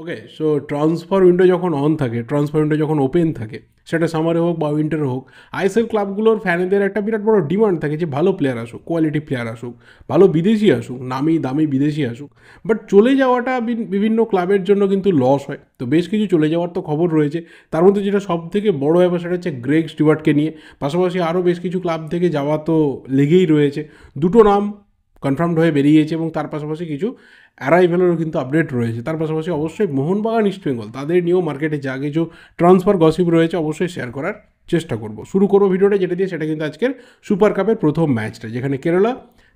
ওকে, so transfer window যখন on থাকে, transfer window যখন ওপেন থাকে, সেটা সামারে হোক বা উইন্টারে হোক, আইএসএল ক্লাবগুলোর ফ্যানেদের একটা বিরাট বড় ডিমান্ড থাকে যে ভালো প্লেয়ার আসুক, কোয়ালিটি প্লেয়ার আসুক, ভালো বিদেশি আসুক, নামি দামি বিদেশি আসুক। বাট চলে যাওয়াটা বিভিন্ন ক্লাবের জন্য কিন্তু লস হয়। তো বেশ কিছু চলে যাওয়ার তো খবর রয়েছে। তার মধ্যে যেটা সব থেকে বড় ব্যাপার সেটা হচ্ছে গ্রেগ স্টুয়ার্টকে নিয়ে। পাশাপাশি আরও বেশ কিছু ক্লাব থেকে যাওয়া তো লেগেই রয়েছে। দুটো নাম কনফার্মড হয়ে বেরিয়েছে এবং তার পাশাপাশি কিছু অ্যারাইভেলেরও কিন্তু আপডেট রয়েছে। তার পাশাপাশি অবশ্যই মোহনবাগান, ইস্টবেঙ্গল তাদের নিয়েও মার্কেটে যা কিছু ট্রান্সফার গসিপ রয়েছে অবশ্যই শেয়ার করার চেষ্টা করব। শুরু করবো ভিডিওটা যেটা দিয়ে, সেটা কিন্তু আজকের সুপার কাপের প্রথম ম্যাচটা, যেখানে কেরালা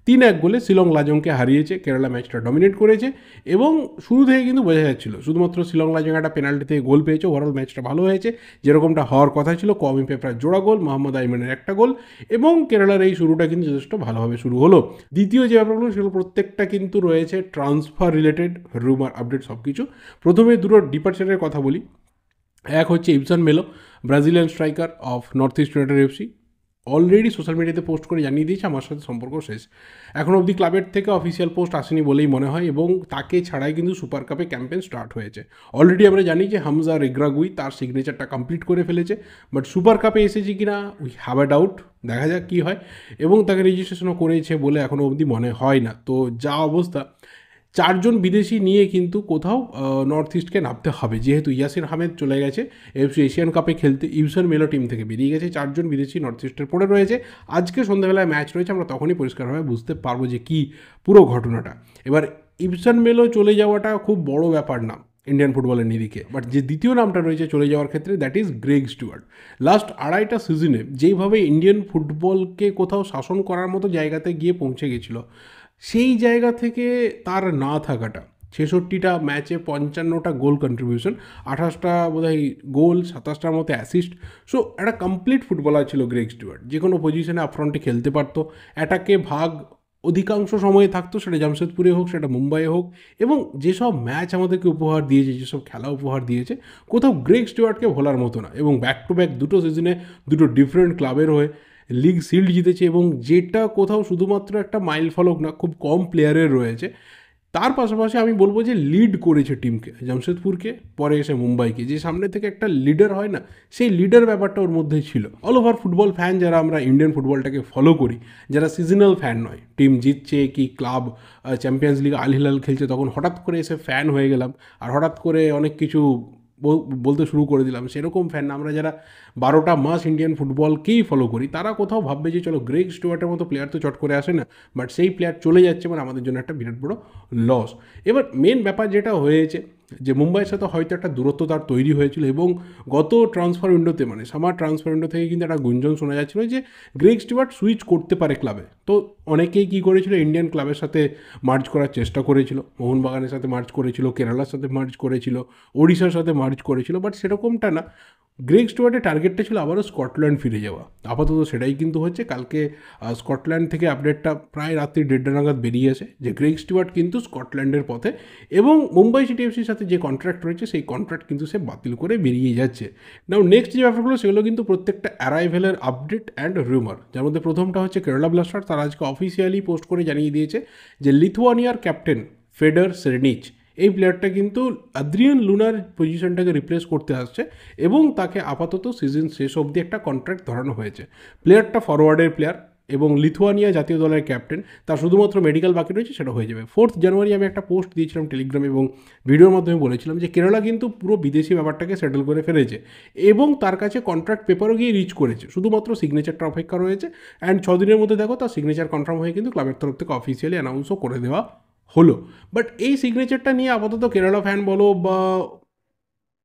3-1 গোলে শিলং লাজংকে হারিয়েছে। কেরালা ম্যাচটা ডমিনেট করেছে এবং শুরু থেকে কিন্তু বোঝা যাচ্ছিল শুধুমাত্র শিলং লাজং একটা পেনাল্টি থেকে গোল পেয়েছে। ওভারঅল ম্যাচটা ভালো হয়েছে, যেরকমটা হওয়ার কথা ছিল। কমি পেপার জোড়া গোল, মোহাম্মদ আইমানের একটা গোল এবং কেরালার এই শুরুটা কিন্তু যথেষ্ট ভালোভাবে শুরু হলো। দ্বিতীয় যে ব্যাপারগুলো সেগুলো প্রত্যেকটা কিন্তু রয়েছে ট্রান্সফার রিলেটেড, রুমার, আপডেট সব কিছু। প্রথমে দুটো ডিপার্চারের কথা বলি। এক হচ্ছে ইবসান মেলো, Brazilian striker of north east United FC. Already social মিডিয়াতে পোস্ট করে জানিয়ে দিয়েছে আমার সাথে সম্পর্ক শেষ। এখন অবধি ক্লাবের থেকে অফিসিয়াল পোস্ট আসেনি বলেই মনে হয় এবং তাকে ছাড়াই কিন্তু সুপার কাপে ক্যাম্পেন স্টার্ট হয়েছে। অলরেডি আমরা জানি যে হামজা রেগ্রাগুই তার সিগনেচারটা কমপ্লিট করে ফেলেছে, বাট সুপার কাপে এসেছে কিনা উই হ্যাভ আ ডাউট। দেখা যাক কী হয়। এবং তাকে রেজিস্ট্রেশনও করেছে বলে এখনও অবধি মনে হয় না। তো যা অবস্থা, 4জন বিদেশি নিয়ে কিন্তু কোথাও নর্থ ইস্টকে নামতে হবে, যেহেতু ইয়াসির আহমেদ চলে গেছে এফসি এশিয়ান কাপে খেলতে, ইউসান মেলো টিম থেকে বেরিয়ে গেছে। 4জন বিদেশি নর্থ ইস্টের পড়ে রয়েছে। আজকে সন্ধ্যাবেলায় ম্যাচ রয়েছে, আমরা তখনই পরিষ্কারভাবে বুঝতে পারবো যে কী পুরো ঘটনাটা। এবার ইবসান মেলো চলে যাওয়াটা খুব বড় ব্যাপার না ইন্ডিয়ান ফুটবলের নিরিখে, বাট যে দ্বিতীয় নামটা রয়েছে চলে যাওয়ার ক্ষেত্রে, that is Greg Stuart. Last 2.5টা সিজনে যেইভাবে ইন্ডিয়ান ফুটবলকে কোথাও শাসন করার মতো জায়গাতে গিয়ে পৌঁছে গেছিলো, সেই জায়গা থেকে তার না থাকাটা, 66টা ম্যাচে 55টা গোল কন্ট্রিবিউশন, 28টা বোধহয় গোল, 27টার মতো অ্যাসিস্ট। সো একটা কমপ্লিট ফুটবলার ছিল গ্রেগ স্টুয়ার্ট। যে কোনো পজিশনে আপফ্রন্টে খেলতে পারতো, অ্যাটাকে ভাগ অধিকাংশ সময়ে থাকতো, সেটা জামশেদপুরে হোক, সেটা মুম্বাইয়ে হোক। এবং যেসব ম্যাচ আমাদেরকে উপহার দিয়েছে, যেসব খেলা উপহার দিয়েছে, কোথাও গ্রেগ স্টুয়ার্টকে ভোলার মতো না। এবং ব্যাক টু ব্যাক দুটো সিজনে দুটো ডিফারেন্ট ক্লাবের হয়ে লিগ শিল্ড জিতেছে, এবং যেটা কোথাও শুধুমাত্র একটা মাইল ফলক না, খুব কম প্লেয়ারের রয়েছে। তার পাশাপাশি আমি বলবো যে লিড করেছে টিমকে, জামশেদপুরকে, পরে এসে মুম্বাইকে। যে সামনে থেকে একটা লিডার হয় না, সেই লিডার ব্যাপারটা ওর মধ্যেই ছিল। অল ওভার ফুটবল ফ্যান যারা আমরা ইন্ডিয়ান ফুটবলটাকে ফলো করি, যারা সিজনাল ফ্যান নয়, টিম জিতছে কি club champions league Al Hilal খেলছে তখন হঠাৎ করে এসে ফ্যান হয়ে গেলাম আর হঠাৎ করে অনেক কিছু বলতে শুরু করে দিলাম, সেরকম ফ্যান না। আমরা যারা 12টা মাস ইন্ডিয়ান ফুটবলকেই ফলো করি, তারা কোথাও ভাববে যে চলো গ্রেগ স্টুয়ার্টের মতো প্লেয়ার তো চট করে আসে না, বাট সেই প্লেয়ার চলে যাচ্ছে, মানে আমাদের জন্য একটা বিরাট বড় লস। এবার মেন ব্যাপার যেটা হয়েছে যে মুম্বাইয়ের সাথে হয়তো একটা দূরত্ব তার তৈরি হয়েছিল এবং গত ট্রান্সফার উইন্ডোতে, মানে সামার ট্রান্সফার উইন্ডো থেকে কিন্তু একটা গুঞ্জন শোনা যাচ্ছিল যে গ্রেগ স্টুয়ার্ট সুইচ করতে পারে ক্লাবে। তো অনেকেই কী করেছিল, ইন্ডিয়ান ক্লাবের সাথে মার্জ করার চেষ্টা করেছিল, মোহনবাগানের সাথে মার্জ করেছিল, কেরালার সাথে মার্জ করেছিল, ওড়িশার সাথে মার্জ করেছিল, বাট সেরকমটা না। গ্রেগ স্টুয়ার্টের টার্গেটটা ছিল আবারও স্কটল্যান্ড ফিরে যাওয়া। আপাতত সেটাই কিন্তু হচ্ছে। কালকে স্কটল্যান্ড থেকে আপডেটটা প্রায় রাত্রি 1:30 নাগাদ বেরিয়েছে যে গ্রেগ স্টুয়ার্ট কিন্তু স্কটল্যান্ডের পথে, এবং মুম্বাই সিটি এফসির সাথে যে কন্ট্রাক্ট রয়েছে সেই কন্ট্রাক্ট কিন্তু সে বাতিল করে বেরিয়ে যাচ্ছে। নাও নেক্সট যে ব্যাপারগুলো সেগুলো কিন্তু প্রত্যেকটা অ্যারাইভেলের আপডেট অ্যান্ড রিউমার। যার মধ্যে প্রথমটা হচ্ছে কেরালা ব্লাস্টার্স, তারা আজকে অফিসিয়ালি পোস্ট করে জানিয়ে দিয়েছে যে লিথুয়ানিয়ার ক্যাপ্টেন ফেডার সেরেনিচ, এই প্লেয়ারটা কিন্তু আদ্রিয়ান লুনার পজিশনটাকে রিপ্লেস করতে আসছে এবং তাকে আপাতত সিজন শেষ অবধি একটা কন্ট্রাক্ট ধরানো হয়েছে। প্লেয়ারটা ফরওয়ার্ডের প্লেয়ার এবং লিথুয়ানিয়া জাতীয় দলের ক্যাপ্টেন। তার শুধুমাত্র মেডিকেল বাকি রয়েছে, সেটা হয়ে যাবে। 4 জানুয়ারি আমি একটা পোস্ট দিয়েছিলাম টেলিগ্রামে এবং ভিডিওর মাধ্যমে বলেছিলাম যে কেরালা কিন্তু পুরো বিদেশি ব্যাপারটাকে সেটেল করে ফেলেছে এবং তার কাছে কন্ট্রাক্ট পেপারও গিয়ে রিচ করেছে, শুধুমাত্র সিগনেচারটা অপেক্ষা রয়েছে। অ্যান্ড 6 দিনের মধ্যে দেখো তার সিগনেচার কনফার্ম হয়ে কিন্তু ক্লাবের তরফ থেকে অফিসিয়ালি অ্যানাউন্সও করে দেওয়া হলো। বাট এই সিগনেচারটা নিয়ে আপাতত কেরালা ফ্যান বলো বা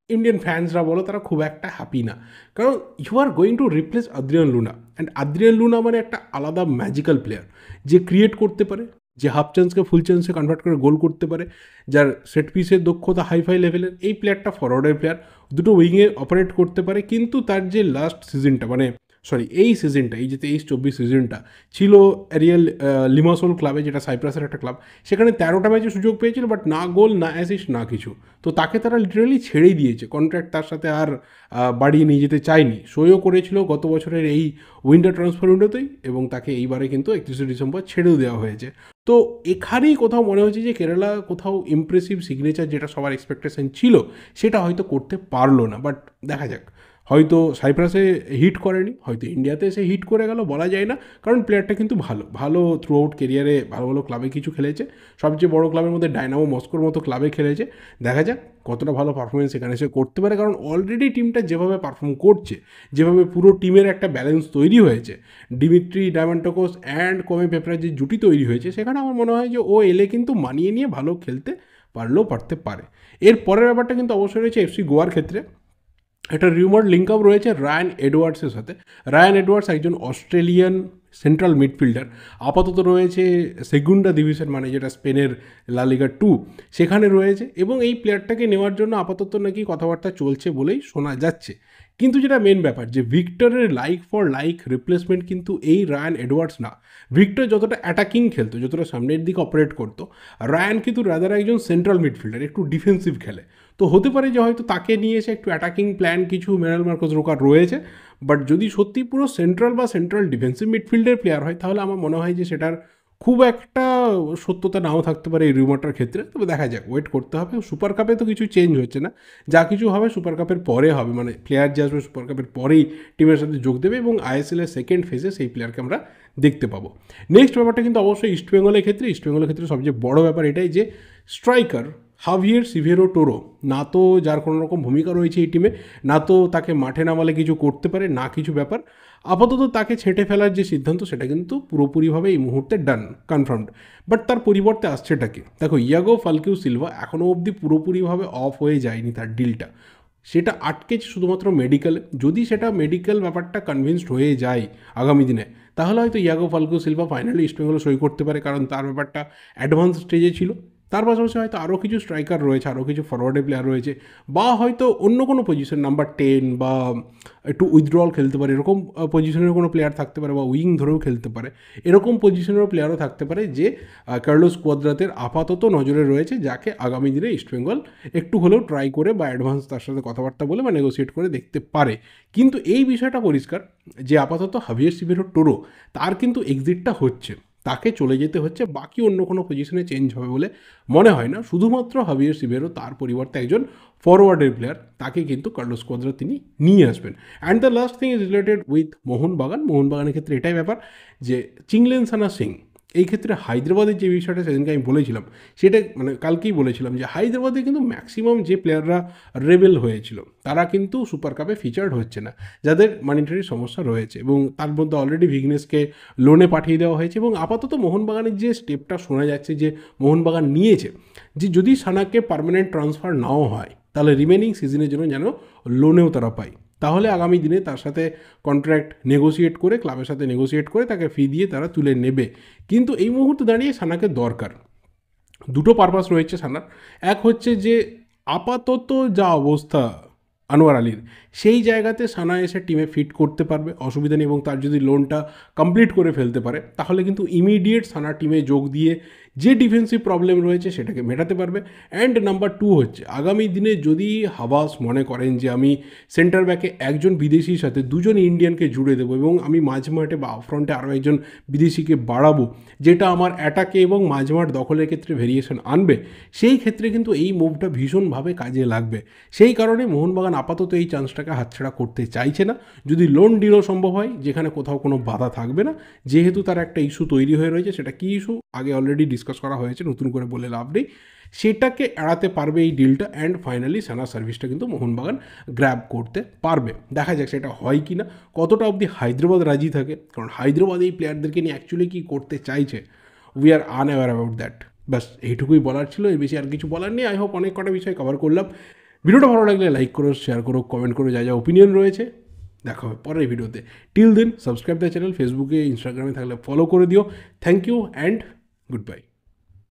ইন্ডিয়ান ফ্যান্সরা বলো, তারা খুব একটা হ্যাপি না। কারণ you are going to replace Adrian Luna, and Adrian Luna মানে একটা আলাদা ম্যাজিক্যাল প্লেয়ার, যে ক্রিয়েট করতে পারে, যে হাফ চান্সকে ফুল চান্সে কনভার্ট করে গোল করতে পারে, যার সেট পিসের দক্ষতা হাইফাই লেভেলের। এই প্লেয়ারটা ফরওয়ার্ডের প্লেয়ার, দুটো উইংয়ে অপারেট করতে পারে, কিন্তু তার যে লাস্ট সিজনটা, মানে সরি এই সিজনটা, এই যে 23-24 সিজনটা ছিল এরিয়াল লিমাসোল ক্লাবে, যেটা সাইপ্রাসের একটা ক্লাব, সেখানে 13টা ম্যাচে সুযোগ পেয়েছিল, বাট না গোল না অ্যাসিস্ট না কিছু। তো তাকে তারা লিটারালি ছেড়েই দিয়েছে, কন্ট্রাক্ট তার সাথে আর বাড়িয়ে নিয়ে যেতে চায়নি। সইও করেছিল গত বছরের এই উইন্টার ট্রান্সফার উইন্ডোতেই, এবং তাকে এইবারে কিন্তু 31শে ডিসেম্বর ছেড়েও দেওয়া হয়েছে। তো এখানেই কোথাও মনে হচ্ছে যে কেরালা কোথাও ইমপ্রেসিভ সিগনেচার যেটা সবার এক্সপেকটেশন ছিল সেটা হয়তো করতে পারলো না। বাট দেখা যাক, হয়তো সাইপ্রাসে হিট করেনি, হয়তো ইন্ডিয়াতে এসে হিট করে গেল, বলা যায় না। কারণ প্লেয়ারটা কিন্তু ভালো ভালো থ্রু আউট কেরিয়ারে ভালো ভালো ক্লাবে কিছু খেলেছে, সবচেয়ে বড় ক্লাবের মধ্যে ডায়নামো মস্কোর মতো ক্লাবে খেলেছে। দেখা যাক কতটা ভালো পারফরমেন্স এখানে এসে করতে পারে, কারণ অলরেডি টিমটা যেভাবে পারফর্ম করছে, যেভাবে পুরো টিমের একটা ব্যালেন্স তৈরি হয়েছে, ডিমিট্রি ডায়ামান্টোকোস অ্যান্ড কোমে পেপরার যে জুটি তৈরি হয়েছে, সেখানে আমার মনে হয় যে ও এলে কিন্তু মানিয়ে নিয়ে ভালো খেলতে পারতে পারে। এর পরের ব্যাপারটা কিন্তু অবশ্যই রয়েছে এফসি গোয়ার ক্ষেত্রে। একটা রিউমার লিঙ্ক আপ রয়েছে রায়ান এডওয়ার্ডসের সাথে। রায়ান এডওয়ার্ডস একজন অস্ট্রেলিয়ান সেন্ট্রাল মিডফিল্ডার, আপাতত রয়েছে সেগুন্ডা ডিভিশন, মানে যেটা স্পেনের লা লিগা 2, সেখানে রয়েছে। এবং এই প্লেয়ারটাকে নেওয়ার জন্য আপাতত নাকি কথাবার্তা চলছে বলেই শোনা যাচ্ছে। কিন্তু যেটা মেন ব্যাপার, যে ভিক্টরের লাইক ফর লাইক রিপ্লেসমেন্ট কিন্তু এই রায়ান এডওয়ার্ডস না। ভিক্টর যতটা অ্যাটাকিং খেলতো, যতটা সামনের দিকে অপারেট করতো, রায়ান কিন্তু রাদার একজন সেন্ট্রাল মিডফিল্ডার, একটু ডিফেন্সিভ খেলে। তো হতে পারে যে হয়তো তাকে নিয়ে এসে একটু অ্যাটাকিং প্ল্যান কিছু মেরাল মার্কোস রোকার রয়েছে। বাট যদি সত্যি পুরো সেন্ট্রাল বা সেন্ট্রাল ডিফেন্সিভ মিডফিল্ডের প্লেয়ার হয়, তাহলে আমার মনে হয় যে সেটার খুব একটা সত্যতা নাও থাকতে পারে এই রিউমারটার ক্ষেত্রে। তবে দেখা যাক, ওয়েট করতে হবে। সুপার কাপে তো কিছু চেঞ্জ হচ্ছে না, যা কিছু হবে সুপার কাপের পরে হবে, মানে প্লেয়ার যে আসবে সুপার কাপের পরেই টিমের সাথে যোগ দেবে, এবং আইএসএল এর সেকেন্ড ফেজে সেই প্লেয়ারকে আমরা দেখতে পাবো। নেক্সট ব্যাপারটা কিন্তু অবশ্যই ইস্টবেঙ্গলের ক্ষেত্রে সবচেয়ে বড় ব্যাপার এটাই যে স্ট্রাইকার হাভিয়ের সিভেরো টোরো, না তো যার কোনো রকম ভূমিকা রয়েছে এই টিমে, না তো তাকে মাঠে নামালে কিছু করতে পারে, না কিছু ব্যাপার। আপাতত তাকে ছেঁটে ফেলার যে সিদ্ধান্ত, সেটা কিন্তু পুরোপুরিভাবে এই মুহূর্তে ডান, কনফার্মড। বাট তার পরিবর্তে আসছেটা কি? দেখো, ইয়াগো ফালকিউ সিলভা এখনও অবধি পুরোপুরিভাবে অফ হয়ে যায়নি তার ডিলটা, সেটা আটকেছে শুধুমাত্র মেডিকেলে। যদি সেটা মেডিকেল ব্যাপারটা কনভিন্সড হয়ে যায় আগামী দিনে, তাহলে হয়তো ইয়াগো ফালকিউ সিলভা ফাইনালি ইস্টবেঙ্গলে সই করতে পারে, কারণ তার ব্যাপারটা অ্যাডভান্স স্টেজে ছিল। তার পাশাপাশি হয়তো আরও কিছু স্ট্রাইকার রয়েছে, আরও কিছু ফরওয়ার্ডের প্লেয়ার রয়েছে, বা হয়তো অন্য কোনো পজিশন নাম্বার 10 বা একটু উইথড্রল খেলতে পারে এরকম পজিশনের কোনো প্লেয়ার থাকতে পারে, বা উইং ধরেও খেলতে পারে এরকম পজিশনেরও প্লেয়ারও থাকতে পারে, যে কার্লোস কোয়াদ্রাতের আপাতত নজরে রয়েছে, যাকে আগামী দিনে ইস্টবেঙ্গল একটু হলেও ট্রাই করে বা অ্যাডভান্স তার সাথে কথাবার্তা বলে বা নেগোসিয়েট করে দেখতে পারে। কিন্তু এই বিষয়টা পরিষ্কার যে আপাতত হাভিয়ের সিভেরো টোরো, তার কিন্তু এক্সিটটা হচ্ছে, তাকে চলে যেতে হচ্ছে। বাকি অন্য কোনো পজিশনে চেঞ্জ হবে বলে মনে হয় না। শুধুমাত্র হাভিয়ের সিভেরো, তার পরিবর্তে একজন ফরওয়ার্ডের প্লেয়ার, তাকে কিন্তু কার্লোস কোয়াদ্রা তিনি নিয়ে আসবেন। And the last thing is related with মোহনবাগানের ক্ষেত্রে এটাই ব্যাপার যে চিংলেনসানা সিং, এই ক্ষেত্রে হায়দ্রাবাদের যে বিষয়টা সেদিনকে আমি বলেছিলাম, সেটা মানে কালকেই বলেছিলাম, যে হায়দ্রাবাদে কিন্তু ম্যাক্সিমাম যে প্লেয়াররা রেবেল হয়েছিল, তারা কিন্তু সুপার কাপে ফিচার্ড হচ্ছে না, যাদের মানিটারি সমস্যা রয়েছে। এবং তার মধ্যে অলরেডি ভিগনেসকে লোনে পাঠিয়ে দেওয়া হয়েছে। এবং আপাতত মোহনবাগানের যে স্টেপটা শোনা যাচ্ছে যে মোহনবাগান নিয়েছে, যে যদি সানাকে পার্মানেন্ট ট্রান্সফার নাও হয়, তাহলে রিমেনিং সিজনের জন্য যেন লোনেও তারা পায়, তাহলে আগামী দিনে তার সাথে কন্ট্রাক্ট নেগোসিয়েট করে, ক্লাবের সাথে নেগোসিয়েট করে তাকে ফি দিয়ে তারা তুলে নেবে। কিন্তু এই মুহূর্তে দাঁড়িয়ে সানাকে দরকার। দুটো পারপাস রয়েছে সানার। এক হচ্ছে যে আপাতত যা অবস্থা আনোয়ার আলীর, সেই জায়গাতে সানা এসে টিমে ফিট করতে পারবে, অসুবিধা নেই। এবং তার যদি লোনটা কমপ্লিট করে ফেলতে পারে, তাহলে কিন্তু ইমিডিয়েট সানা টিমে যোগ দিয়ে যে ডিফেন্সিভ প্রবলেম রয়েছে সেটাকে মেটাতে পারবে। অ্যান্ড নাম্বার 2 হচ্ছে, আগামী দিনে যদি হাবাস মনে করেন যে আমি সেন্টার ব্যাকে একজন বিদেশির সাথে দুজন ইন্ডিয়ানকে জুড়ে দেবো, এবং আমি মাঝমাঠে বা আপফ্রন্টে আরও একজন বিদেশিকে বাড়াবো, যেটা আমার অ্যাটাকে এবং মাঝমাঠ দখলের ক্ষেত্রে ভেরিয়েশন আনবে, সেই ক্ষেত্রে কিন্তু এই মুভটা ভীষণভাবে কাজে লাগবে। সেই কারণে মোহনবাগান আপাতত এই চান্সটাকে হাতছাড়া করতে চাইছে না। যদি লোন ডিলও সম্ভব হয়, যেখানে কোথাও কোনো বাধা থাকবে না, যেহেতু তার একটা ইস্যু তৈরি হয়ে রয়েছে, সেটা কী ইস্যু আগে অলরেডি ডিসকাস করা হয়েছে, নতুন করে বলে লাভ নেই, সেটাকে এড়াতে পারবে এই ডিলটা। অ্যান্ড ফাইনালি সানা সার্ভিসটা কিন্তু মোহনবাগান গ্র্যাব করতে পারবে। দেখা যাক সেটা হয় কি না, কতটা অবধি হায়দ্রাবাদ রাজি থাকে, কারণ হায়দ্রাবাদ এই প্লেয়ারদেরকে নিয়ে অ্যাকচুয়ালি কী করতে চাইছে, we are unaware about that. ব্যাস এইটুকুই বলার ছিল, এর বেশি আর কিছু বলার নেই। আই হোপ অনেক কটা বিষয় কভার করলাম। ভিডিওটা ভালো লাগলে লাইক করো, শেয়ার করো, কমেন্ট করো, যা যা ওপিনিয়ন রয়েছে। দেখা হবে পরের ভিডিওতে। Till then subscribe the channel, ফেসবুকে ইনস্টাগ্রামে থাকলে ফলো করে দিও। Thank you and good bye.